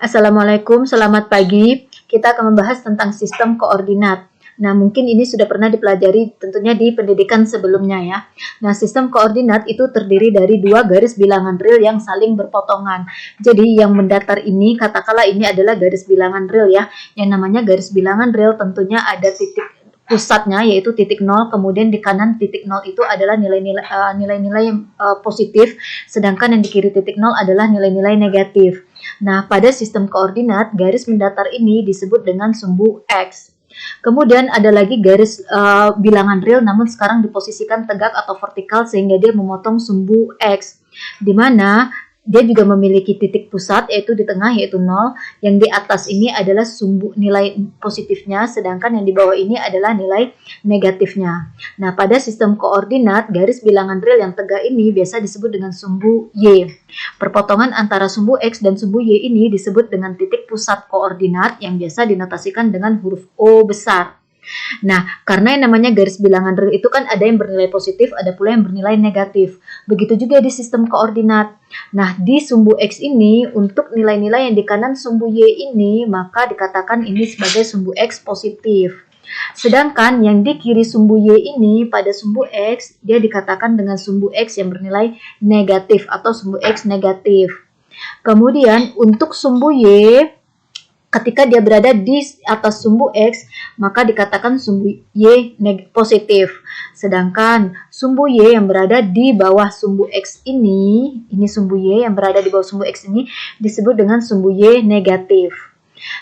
Assalamualaikum, selamat pagi. Kita akan membahas tentang sistem koordinat. Nah, mungkin ini sudah pernah dipelajari tentunya di pendidikan sebelumnya ya. Nah, sistem koordinat itu terdiri dari dua garis bilangan real yang saling berpotongan. Jadi, yang mendatar ini, katakanlah ini adalah garis bilangan real ya. Yang namanya garis bilangan real tentunya ada titik pusatnya yaitu titik 0, kemudian di kanan titik 0 itu adalah nilai-nilai positif, sedangkan yang di kiri titik 0 adalah nilai-nilai negatif. Nah, pada sistem koordinat, garis mendatar ini disebut dengan sumbu X. Kemudian ada lagi garis bilangan real namun sekarang diposisikan tegak atau vertikal sehingga dia memotong sumbu X. Di mana dia juga memiliki titik pusat yaitu di tengah yaitu 0, yang di atas ini adalah sumbu nilai positifnya sedangkan yang di bawah ini adalah nilai negatifnya. Nah, pada sistem koordinat garis bilangan real yang tegak ini biasa disebut dengan sumbu Y. Perpotongan antara sumbu X dan sumbu Y ini disebut dengan titik pusat koordinat yang biasa dinotasikan dengan huruf O besar. Nah, karena yang namanya garis bilangan real itu kan ada yang bernilai positif, ada pula yang bernilai negatif. Begitu juga di sistem koordinat. Nah, di sumbu X ini, untuk nilai-nilai yang di kanan sumbu Y ini, maka dikatakan ini sebagai sumbu X positif. Sedangkan yang di kiri sumbu Y ini, pada sumbu X, dia dikatakan dengan sumbu X yang bernilai negatif atau sumbu X negatif. Kemudian, untuk sumbu Y, ketika dia berada di atas sumbu X, maka dikatakan sumbu Y positif. Sedangkan sumbu Y yang berada di bawah sumbu X ini sumbu Y yang berada di bawah sumbu X ini disebut dengan sumbu Y negatif.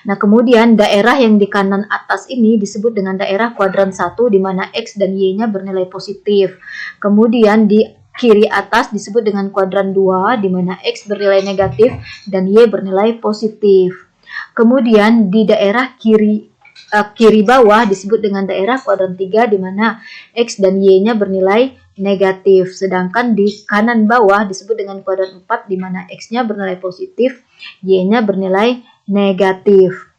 Nah, kemudian daerah yang di kanan atas ini disebut dengan daerah kuadran 1 di mana X dan Y-nya bernilai positif. Kemudian di kiri atas disebut dengan kuadran 2 di mana X bernilai negatif dan Y bernilai positif. Kemudian di daerah kiri bawah disebut dengan daerah kuadran 3 di mana X dan Y-nya bernilai negatif. Sedangkan di kanan bawah disebut dengan kuadran 4 di mana X-nya bernilai positif, Y-nya bernilai negatif.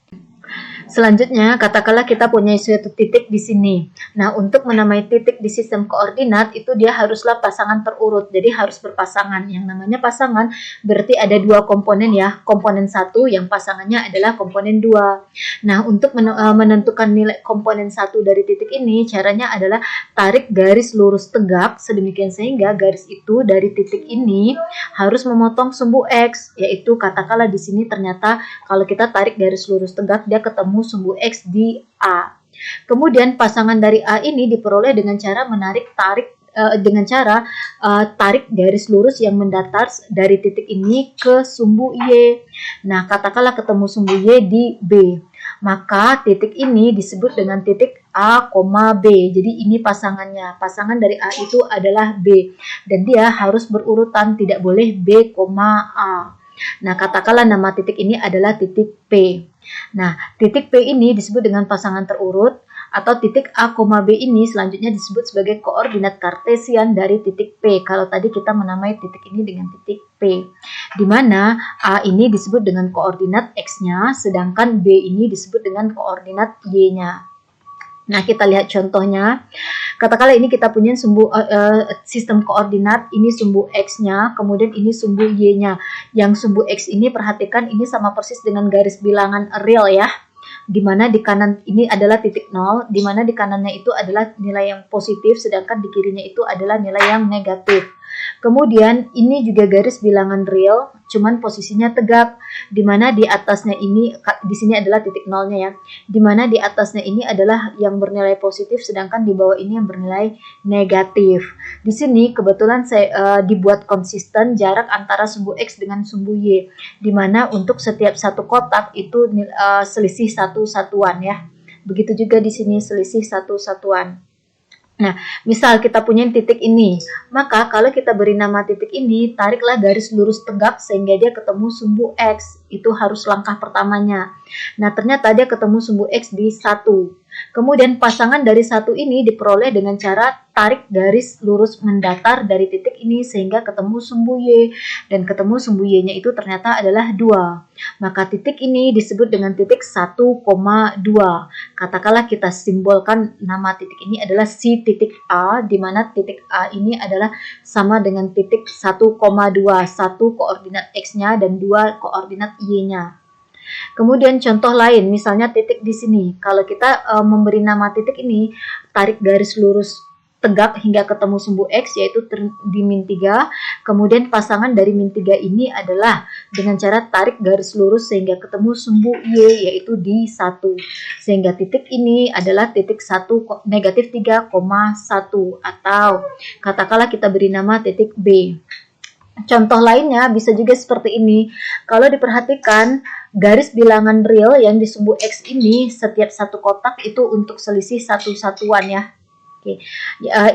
Selanjutnya, katakanlah kita punya suatu titik di sini. Nah, untuk menamai titik di sistem koordinat itu dia haruslah pasangan terurut. Jadi harus berpasangan. Yang namanya pasangan berarti ada dua komponen ya. Komponen 1 yang pasangannya adalah komponen 2. Nah, untuk menentukan nilai komponen 1 dari titik ini, caranya adalah tarik garis lurus tegak sedemikian sehingga garis itu dari titik ini harus memotong sumbu X, yaitu katakanlah di sini ternyata kalau kita tarik garis lurus tegak dia ketemu sumbu X di A. Kemudian pasangan dari A ini diperoleh dengan cara tarik garis lurus yang mendatar dari titik ini ke sumbu Y. Nah, katakanlah ketemu sumbu Y di B. Maka titik ini disebut dengan titik A, B. Jadi ini pasangannya. Pasangan dari A itu adalah B. Dan dia harus berurutan, tidak boleh B, A. Nah, katakanlah nama titik ini adalah titik P. Nah, titik P ini disebut dengan pasangan terurut atau titik A, B ini selanjutnya disebut sebagai koordinat kartesian dari titik P. Kalau tadi kita menamai titik ini dengan titik P. Di mana A ini disebut dengan koordinat X-nya, sedangkan B ini disebut dengan koordinat Y-nya. Nah, kita lihat contohnya. Katakanlah ini kita punya sistem koordinat, ini sumbu X-nya, kemudian ini sumbu Y-nya. Yang sumbu X ini perhatikan ini sama persis dengan garis bilangan real ya. Di mana di kanan ini adalah titik 0, di mana di kanannya itu adalah nilai yang positif, sedangkan di kirinya itu adalah nilai yang negatif. Kemudian ini juga garis bilangan real, cuman posisinya tegak, di mana di atasnya ini, di sini adalah titik nolnya ya, di mana di atasnya ini adalah yang bernilai positif, sedangkan di bawah ini yang bernilai negatif. Di sini kebetulan saya dibuat konsisten jarak antara sumbu X dengan sumbu Y, di mana untuk setiap satu kotak itu selisih satu satuan ya. Begitu juga di sini selisih satu satuan. Nah, misal kita punya titik ini, maka kalau kita beri nama titik ini, tariklah garis lurus tegak sehingga dia ketemu sumbu X. Itu harus langkah pertamanya. Nah, ternyata dia ketemu sumbu X di 1. Kemudian pasangan dari 1 ini diperoleh dengan cara tarik garis lurus mendatar dari titik ini sehingga ketemu sumbu Y. Dan ketemu sumbu Y-nya itu ternyata adalah 2. Maka titik ini disebut dengan titik 1,2. Katakanlah kita simbolkan nama titik ini adalah si titik A, di mana titik A ini adalah sama dengan titik 1,2. 1 koordinat X-nya dan 2 koordinat Y-nya. Kemudian contoh lain, misalnya titik di sini. Kalau kita memberi nama titik ini, tarik garis lurus tegak hingga ketemu sumbu X, yaitu di min 3. Kemudian pasangan dari min 3 ini adalah dengan cara tarik garis lurus sehingga ketemu sumbu Y, yaitu di 1. Sehingga titik ini adalah titik 1, negatif 3,1, atau katakanlah kita beri nama titik B. Contoh lainnya bisa juga seperti ini. Kalau diperhatikan, garis bilangan real yang di sumbu X ini, setiap satu kotak itu untuk selisih satu satuan ya. Oke.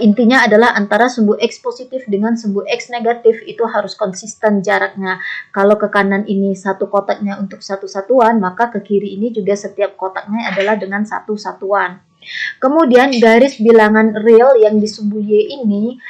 Intinya adalah antara sumbu X positif dengan sumbu X negatif itu harus konsisten jaraknya. Kalau ke kanan ini satu kotaknya untuk satu satuan, maka ke kiri ini juga setiap kotaknya adalah dengan satu satuan. Kemudian garis bilangan real yang di sumbu Y ini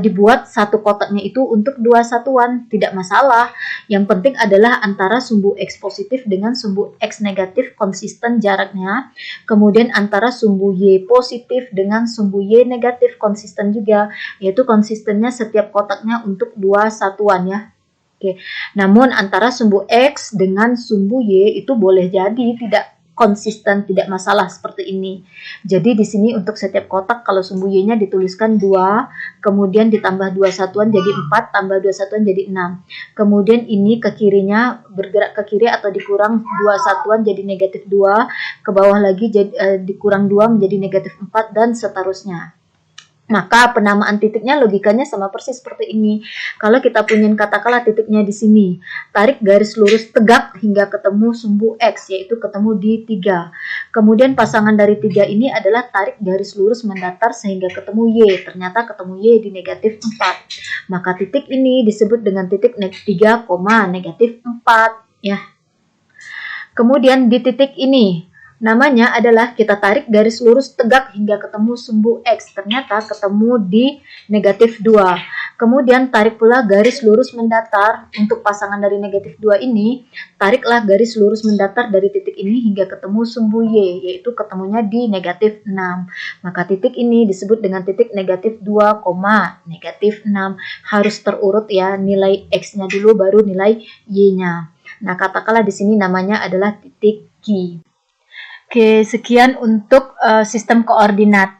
dibuat satu kotaknya itu untuk dua satuan, tidak masalah. Yang penting adalah antara sumbu X positif dengan sumbu X negatif konsisten jaraknya. Kemudian antara sumbu Y positif dengan sumbu Y negatif konsisten juga, yaitu konsistennya setiap kotaknya untuk dua satuan ya. Oke. Namun antara sumbu X dengan sumbu Y itu boleh jadi tidak konsisten, tidak masalah seperti ini. Jadi di sini untuk setiap kotak kalau sumbu Y-nya dituliskan 2, kemudian ditambah 2 satuan jadi 4, tambah 2 satuan jadi 6. Kemudian ini ke kirinya bergerak ke kiri atau dikurang 2 satuan jadi negatif 2, ke bawah lagi jadi, dikurang 2 menjadi negatif 4, dan seterusnya. Maka penamaan titiknya logikanya sama persis seperti ini. Kalau kita punya katakanlah titiknya di sini, tarik garis lurus tegak hingga ketemu sumbu X, yaitu ketemu di 3. Kemudian pasangan dari 3 ini adalah tarik garis lurus mendatar sehingga ketemu Y. Ternyata ketemu Y di negatif 4. Maka titik ini disebut dengan titik 3, negatif 4 ya. Kemudian di titik ini namanya adalah kita tarik garis lurus tegak hingga ketemu sumbu X. Ternyata ketemu di negatif 2. Kemudian tarik pula garis lurus mendatar. Untuk pasangan dari negatif 2 ini, tariklah garis lurus mendatar dari titik ini hingga ketemu sumbu Y, yaitu ketemunya di negatif 6. Maka titik ini disebut dengan titik negatif 2, negatif 6. Harus terurut ya, nilai X-nya dulu baru nilai Y-nya. Nah, katakanlah di sini namanya adalah titik Q. Oke, sekian untuk sistem koordinat.